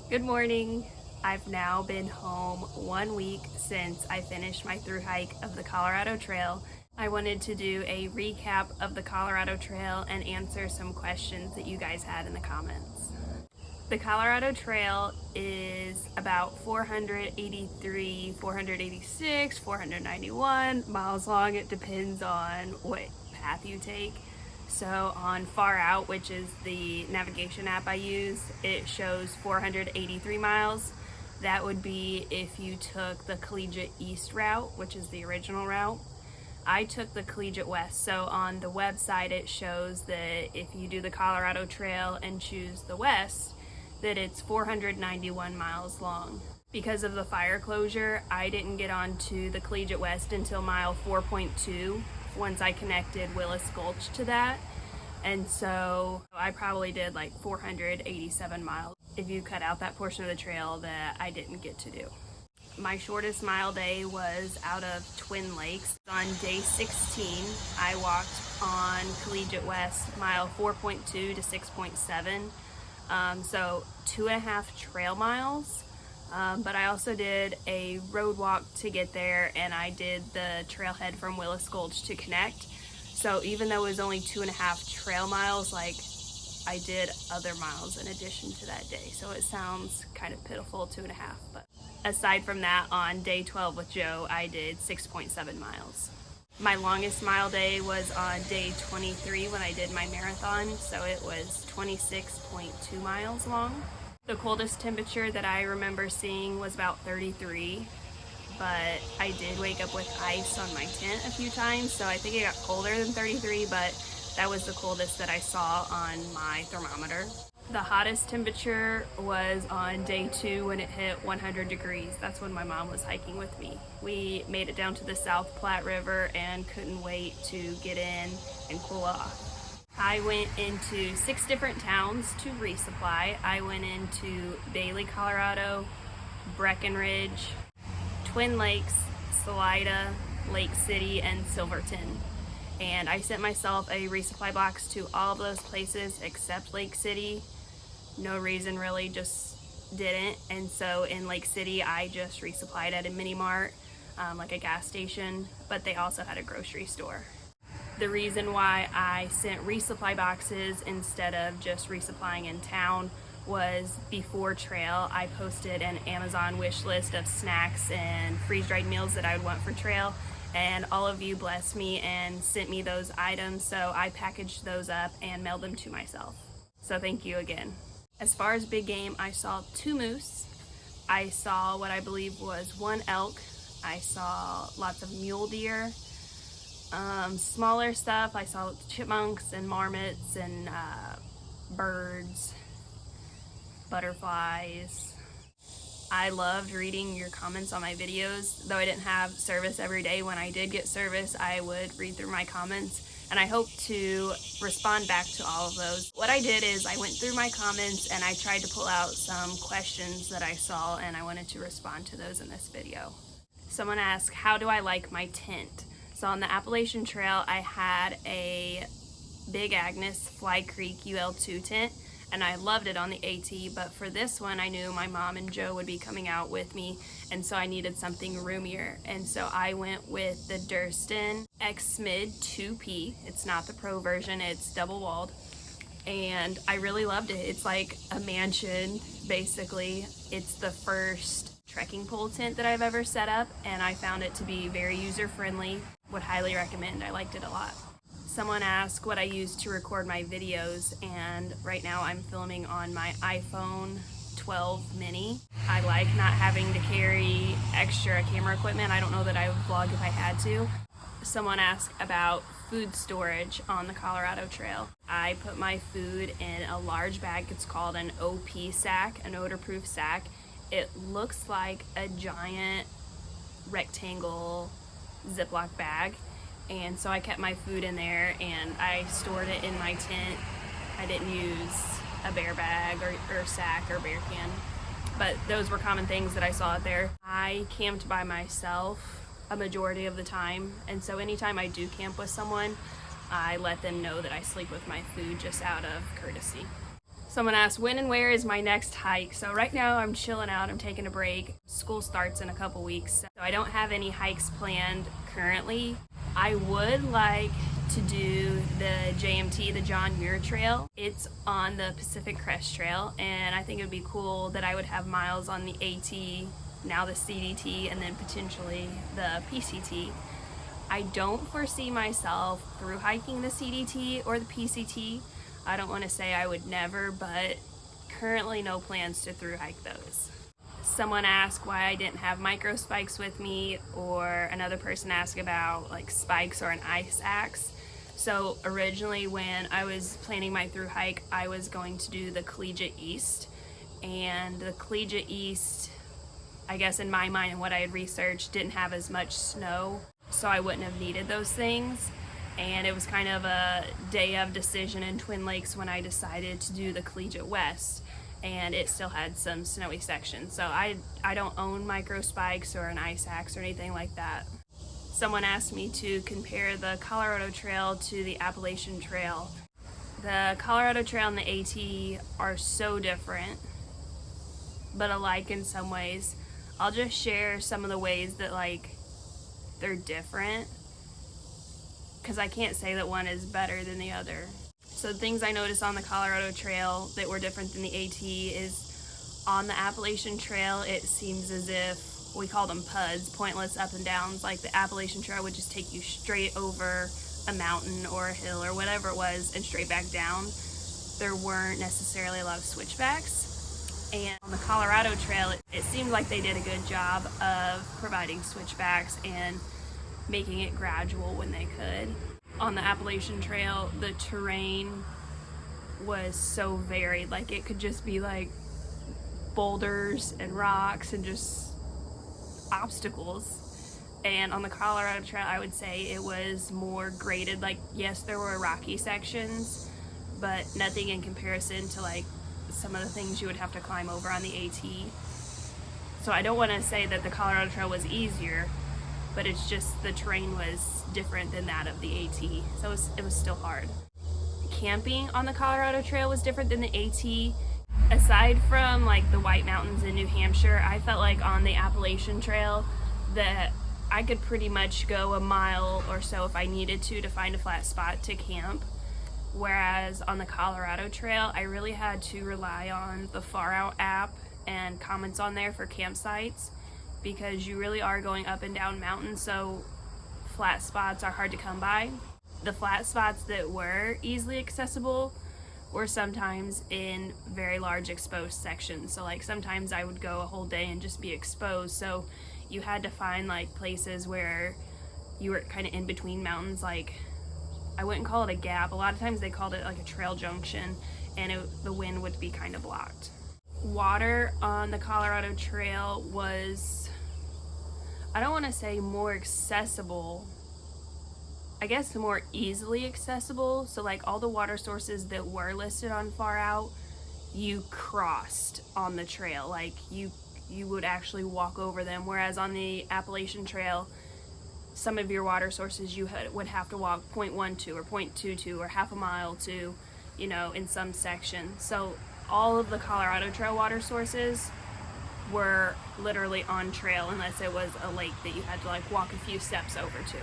Good morning. I've now been home 1 week since I finished my thru hike of the Colorado Trail. I wanted to do a recap of the Colorado Trail and answer some questions that you guys had in the comments. The Colorado Trail is about 483, 486, 491 miles long. It depends on what path you take. So on Far Out, which is the navigation app I use, it shows 483 miles. That would be if you took the Collegiate East route, which is the original route. I took the Collegiate West, so on the website it shows that if you do the Colorado Trail and choose the West, that it's 491 miles long. Because of the fire closure, I didn't get onto the Collegiate West until mile 4.2 once I connected Willis Gulch to that. And so I probably did like 487 miles if you cut out that portion of the trail that I didn't get to do. My shortest mile day was out of Twin Lakes. On day 16, I walked on Collegiate West mile 4.2 to 6.7. So 2.5 trail miles. But I also did a road walk to get there, and I did the trailhead from Willis Gulch to connect. So even though it was only 2.5 trail miles, like I did other miles in addition to that day. So it sounds kind of pitiful, 2.5. But aside from that, on day 12 with Joe, I did 6.7 miles. My longest mile day was on day 23 when I did my marathon. So it was 26.2 miles long. The coldest temperature that I remember seeing was about 33, but I did wake up with ice on my tent a few times, so I think it got colder than 33, but that was the coldest that I saw on my thermometer. The hottest temperature was on day 2 when it hit 100 degrees. That's when my mom was hiking with me. We made it down to the South Platte River and couldn't wait to get in and cool off. I went into 6 different towns to resupply. I went into Bailey, Colorado, Breckenridge, Twin Lakes, Salida, Lake City, and Silverton. And I sent myself a resupply box to all of those places except Lake City. No reason really, just didn't. And so in Lake City, I just resupplied at a mini mart, like a gas station, but they also had a grocery store. The reason why I sent resupply boxes instead of just resupplying in town was before trail, I posted an Amazon wish list of snacks and freeze-dried meals that I would want for trail, and all of you blessed me and sent me those items, so I packaged those up and mailed them to myself. So thank you again. As far as big game, I saw 2 moose. I saw what I believe was 1 elk. I saw lots of mule deer. Smaller stuff, I saw chipmunks and marmots and birds, butterflies. I loved reading your comments on my videos. Though I didn't have service every day, when I did get service, I would read through my comments, and I hope to respond back to all of those. What I did is I went through my comments and I tried to pull out some questions that I saw, and I wanted to respond to those in this video. Someone asked, how do I like my tent? So on the Appalachian Trail, I had a Big Agnes Fly Creek UL2 tent, and I loved it on the AT, but for this one, I knew my mom and Joe would be coming out with me, and so I needed something roomier. And so I went with the Durston X-Mid 2P. It's not the pro version, it's double walled, and I really loved it. It's like a mansion, basically. It's the first trekking pole tent that I've ever set up, and I found it to be very user-friendly. Would highly recommend. I liked it a lot. Someone asked what I use to record my videos, and right now I'm filming on my iPhone 12 mini. I like not having to carry extra camera equipment. I don't know that I would vlog if I had to. Someone asked about food storage on the Colorado Trail. I put my food in a large bag. It's called an OP sack, an odor-proof sack. It looks like a giant rectangle Ziploc bag, and so I kept my food in there and I stored it in my tent. I didn't use a bear bag or sack or bear can, but those were common things that I saw out there. I camped by myself a majority of the time, and so anytime I do camp with someone, I let them know that I sleep with my food just out of courtesy. Someone asked, when and where is my next hike? So right now I'm chilling out, I'm taking a break. School starts in a couple weeks, so I don't have any hikes planned currently. I would like to do the JMT, the John Muir Trail. It's on the Pacific Crest Trail, and I think it would be cool that I would have miles on the AT, now the CDT, and then potentially the PCT. I don't foresee myself through hiking the CDT or the PCT. I don't want to say I would never, but currently no plans to through hike those. Someone asked why I didn't have micro spikes with me, or another person asked about like spikes or an ice axe. So originally when I was planning my through hike, I was going to do the Collegiate East, and the Collegiate East, I guess in my mind and what I had researched, didn't have as much snow, so I wouldn't have needed those things. And it was kind of a day of decision in Twin Lakes when I decided to do the Collegiate West, and it still had some snowy sections. So I don't own micro spikes or an ice axe or anything like that. Someone asked me to compare the Colorado Trail to the Appalachian Trail. The Colorado Trail and the AT are so different, but alike in some ways. I'll just share some of the ways that like they're different, because I can't say that one is better than the other. So things I noticed on the Colorado Trail that were different than the AT is on the Appalachian Trail, it seems as if, we call them PUDs, pointless up and downs. Like the Appalachian Trail would just take you straight over a mountain or a hill or whatever it was and straight back down. There weren't necessarily a lot of switchbacks. And on the Colorado Trail, it seemed like they did a good job of providing switchbacks and making it gradual when they could. On the Appalachian Trail, the terrain was so varied. Like it could just be like boulders and rocks and just obstacles. And on the Colorado Trail, I would say it was more graded. Like, yes, there were rocky sections, but nothing in comparison to like some of the things you would have to climb over on the AT. So I don't want to say that the Colorado Trail was easier, but it's just the terrain was different than that of the AT, so it was still hard. Camping on the Colorado Trail was different than the AT. Aside from like the White Mountains in New Hampshire, I felt like on the Appalachian Trail that I could pretty much go a mile or so if I needed to find a flat spot to camp. Whereas on the Colorado Trail, I really had to rely on the Far Out app and comments on there for campsites, because you really are going up and down mountains, so flat spots are hard to come by. The flat spots that were easily accessible were sometimes in very large exposed sections. So like sometimes I would go a whole day and just be exposed, so you had to find like places where you were kind of in between mountains. Like, I wouldn't call it a gap, a lot of times they called it like a trail junction, and the wind would be kind of blocked. Water on the Colorado Trail was, I don't want to say more accessible, I guess more easily accessible. So like all the water sources that were listed on Far Out, you crossed on the trail. Like you would actually walk over them. Whereas on the Appalachian Trail, some of your water sources you would have to walk 0.12 or 0.22 or half a mile to, you know, in some sections. So all of the Colorado Trail water sources were literally on trail, unless it was a lake that you had to like walk a few steps over to.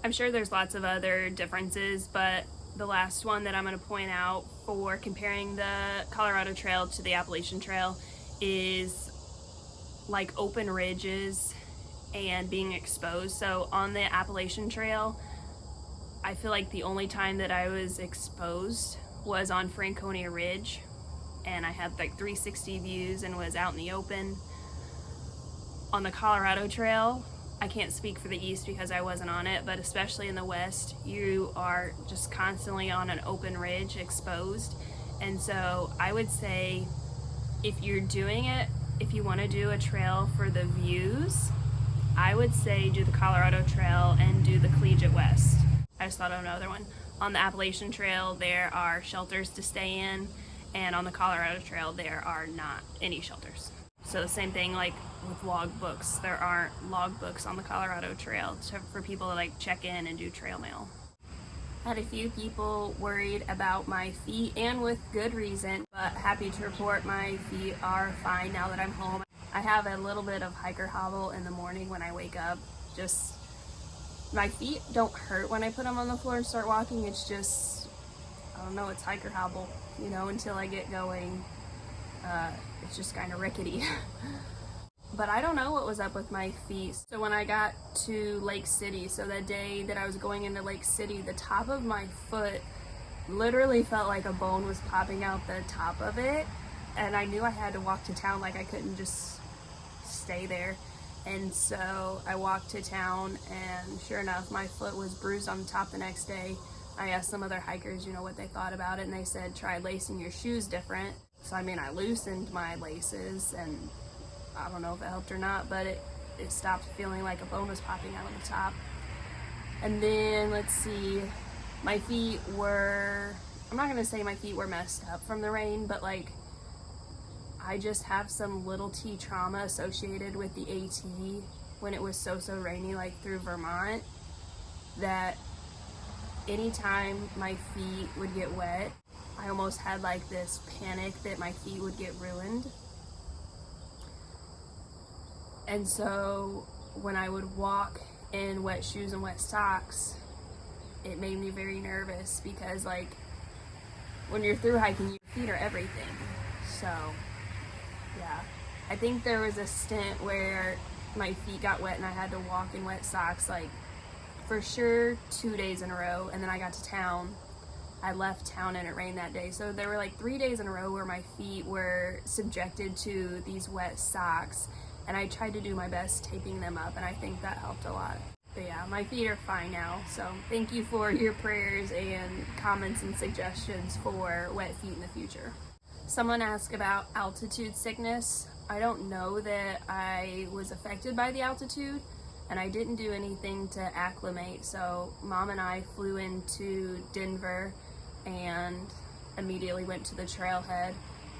I'm sure there's lots of other differences, but the last one that I'm going to point out for comparing the Colorado Trail to the Appalachian Trail is like open ridges and being exposed. So on the Appalachian Trail, I feel like the only time that I was exposed was on Franconia Ridge, and I had like 360 views and was out in the open. On the Colorado Trail, I can't speak for the East because I wasn't on it, but especially in the West, you are just constantly on an open ridge exposed. And so I would say if you're doing it, if you want to do a trail for the views, I would say do the Colorado Trail and do the Collegiate West. I just thought of another one. On the Appalachian Trail, there are shelters to stay in, and on the Colorado Trail, there are not any shelters. So the same thing like with log books. There aren't log books on the Colorado Trail for people to like check in and do trail mail. Had a few people worried about my feet, and with good reason, but happy to report my feet are fine now that I'm home. I have a little bit of hiker hobble in the morning when I wake up. Just, my feet don't hurt when I put them on the floor and start walking. It's just, I don't know, it's hiker hobble, you know, until I get going. It's just kind of rickety. But I don't know what was up with my feet. So when I got to Lake City, so that day that I was going into Lake City, the top of my foot literally felt like a bone was popping out the top of it. And I knew I had to walk to town, like I couldn't just stay there. And so I walked to town, and sure enough, my foot was bruised on the top the next day. I asked some other hikers, you know, what they thought about it, and they said, try lacing your shoes different. So I mean, I loosened my laces, and I don't know if it helped or not, but it stopped feeling like a bone was popping out of the top. And then, let's see, my feet were, I'm not gonna say my feet were messed up from the rain, but like, I just have some little T trauma associated with the AT when it was so rainy, like through Vermont, that anytime my feet would get wet, I almost had like this panic that my feet would get ruined. And so when I would walk in wet shoes and wet socks, it made me very nervous, because like when you're through hiking, your feet are everything. So yeah, I think there was a stint where my feet got wet and I had to walk in wet socks like for sure 2 days in a row. And then I got to town. I left town and it rained that day. So there were like 3 days in a row where my feet were subjected to these wet socks. And I tried to do my best taping them up, and I think that helped a lot. But yeah, my feet are fine now. So thank you for your prayers and comments and suggestions for wet feet in the future. Someone asked about altitude sickness. I don't know that I was affected by the altitude, and I didn't do anything to acclimate. So Mom and I flew into Denver and immediately went to the trailhead.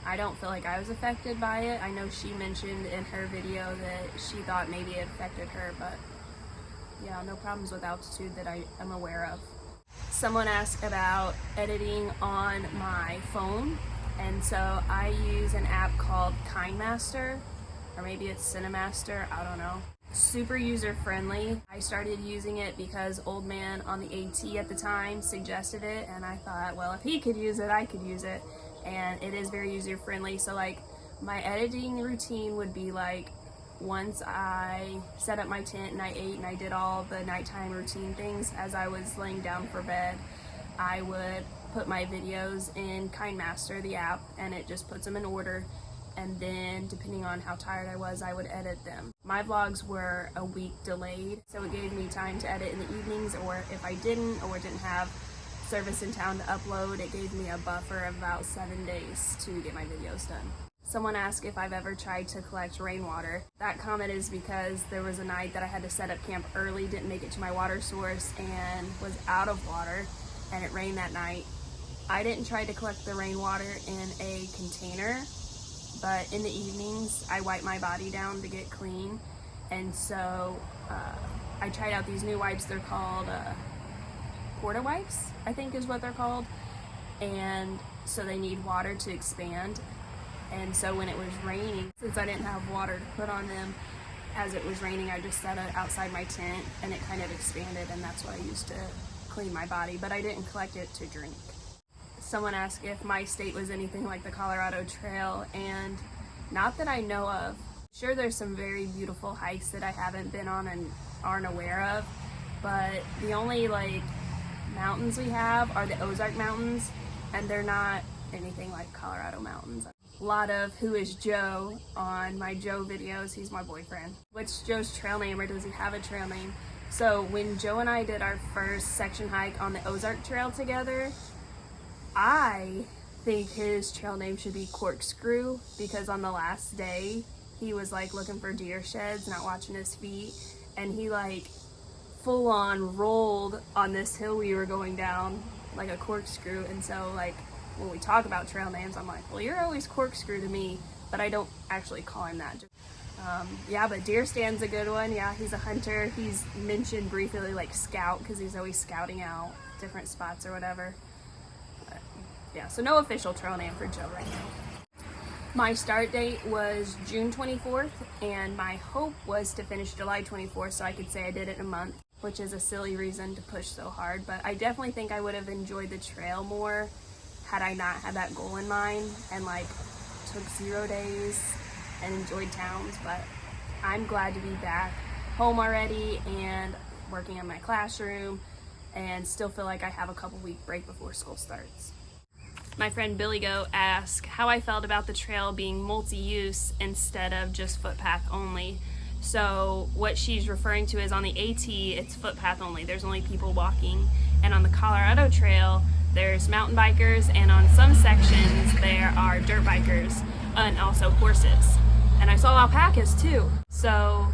I don't feel like I was affected by it. I know she mentioned in her video that she thought maybe it affected her, but yeah, no problems with altitude that I am aware of. Someone asked about editing on my phone, and so I use an app called KindMaster, or maybe it's Cinemaster, I don't know. Super user friendly. I started using it because old man on the AT at the time suggested it, and I thought, well, if he could use it, I could use it. And it is very user friendly. So like my editing routine would be like, once I set up my tent and I ate and I did all the nighttime routine things as I was laying down for bed, I would put my videos in KindMaster, the app, and it just puts them in order. And then depending on how tired I was, I would edit them. My vlogs were a week delayed, so it gave me time to edit in the evenings, or if I didn't, or didn't have service in town to upload, it gave me a buffer of about 7 days to get my videos done. Someone asked if I've ever tried to collect rainwater. That comment is because there was a night that I had to set up camp early, didn't make it to my water source, and was out of water, and it rained that night. I didn't try to collect the rainwater in a container, but in the evenings I wipe my body down to get clean, and so I tried out these new wipes. They're called Porta wipes, I think is what they're called, and so they need water to expand. And so when it was raining, since I didn't have water to put on them, as it was raining, I just set it outside my tent and it kind of expanded, and that's what I used to clean my body, but I didn't collect it to drink. Someone asked if my state was anything like the Colorado Trail, and not that I know of. Sure, there's some very beautiful hikes that I haven't been on and aren't aware of, but the only like mountains we have are the Ozark Mountains, and they're not anything like Colorado mountains. A lot of Who is Joe on my Joe videos. He's my boyfriend. What's Joe's trail name, or does he have a trail name? So when Joe and I did our first section hike on the Ozark Trail together, I think his trail name should be Corkscrew, because on the last day he was like looking for deer sheds, not watching his feet, and he like full on rolled on this hill we were going down like a corkscrew. And so like when we talk about trail names, I'm like, well, you're always Corkscrew to me, but I don't actually call him that. Yeah, but Deer Stand's a good one. Yeah, he's a hunter. He's mentioned briefly like Scout because he's always scouting out. different spots or whatever. But, yeah, so no official trail name for Joe right now. My start date was June 24th, and my hope was to finish July 24th so I could say I did it in a month, which is a silly reason to push so hard, but I definitely think I would have enjoyed the trail more had I not had that goal in mind and like took 0 days and enjoyed towns. But I'm glad to be back home already and working in my classroom, and still feel like I have a couple week break before school starts. My friend Billy Go asked how I felt about the trail being multi-use instead of just footpath only. So what she's referring to is on the AT, it's footpath only. There's only people walking. And on the Colorado Trail, there's mountain bikers, and on some sections there are dirt bikers and also horses. And I saw alpacas too. So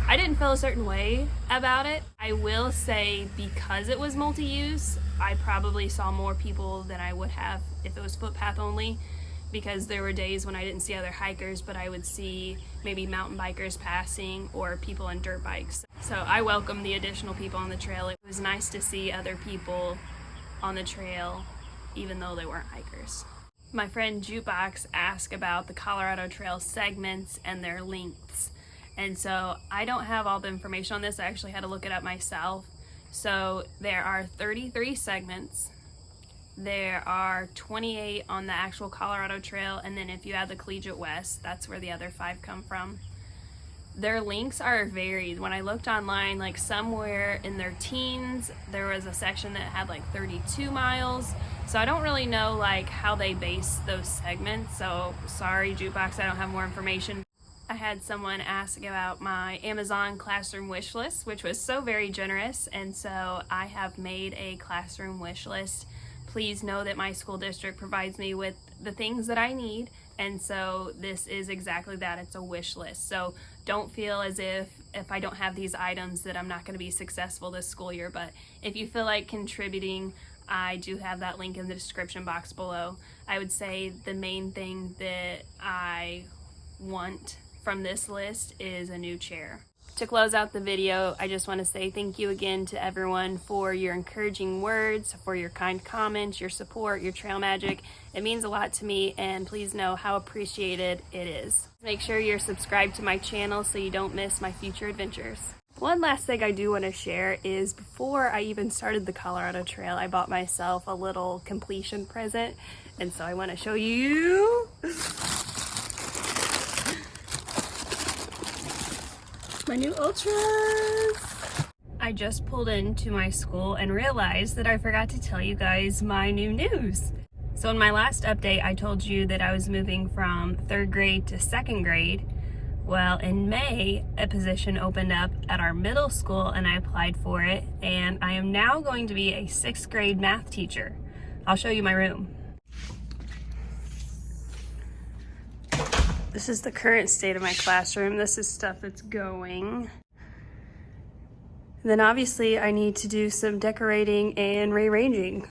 I didn't feel a certain way about it. I will say, because it was multi-use, I probably saw more people than I would have if it was footpath only, because there were days when I didn't see other hikers, but I would see maybe mountain bikers passing or people on dirt bikes. So I welcome the additional people on the trail. It was nice to see other people on the trail, even though they weren't hikers. My friend Jukebox asked about the Colorado Trail segments and their lengths. And so I don't have all the information on this. I actually had to look it up myself. So there are 33 segments. There are 28 on the actual Colorado Trail, and then if you add the Collegiate West, that's where the other 5 come from. Their lengths are varied. When I looked online, like somewhere in their teens, there was a section that had like 32 miles. So I don't really know like how they base those segments. So sorry, Jukebox, I don't have more information. I had someone ask about my Amazon classroom wish list, which was so very generous. And so I have made a classroom wish list. Please know that my school district provides me with the things that I need, and so this is exactly that. It's a wish list. So don't feel as if I don't have these items that I'm not going to be successful this school year. But if you feel like contributing, I do have that link in the description box below. I would say the main thing that I want from this list is a new chair. To close out the video, I just want to say thank you again to everyone for your encouraging words, for your kind comments, your support, your trail magic. It means a lot to me, and please know how appreciated it is. Make sure you're subscribed to my channel so you don't miss my future adventures. One last thing I do want to share is before I even started the Colorado Trail, I bought myself a little completion present, and so I want to show you my new Ultras. I just pulled into my school and realized that I forgot to tell you guys my new news. So in my last update, I told you that I was moving from 3rd grade to 2nd grade. Well, in May, a position opened up at our middle school and I applied for it, and I am now going to be a 6th grade math teacher. I'll show you my room. This is the current state of my classroom. This is stuff that's going. And then obviously I need to do some decorating and rearranging.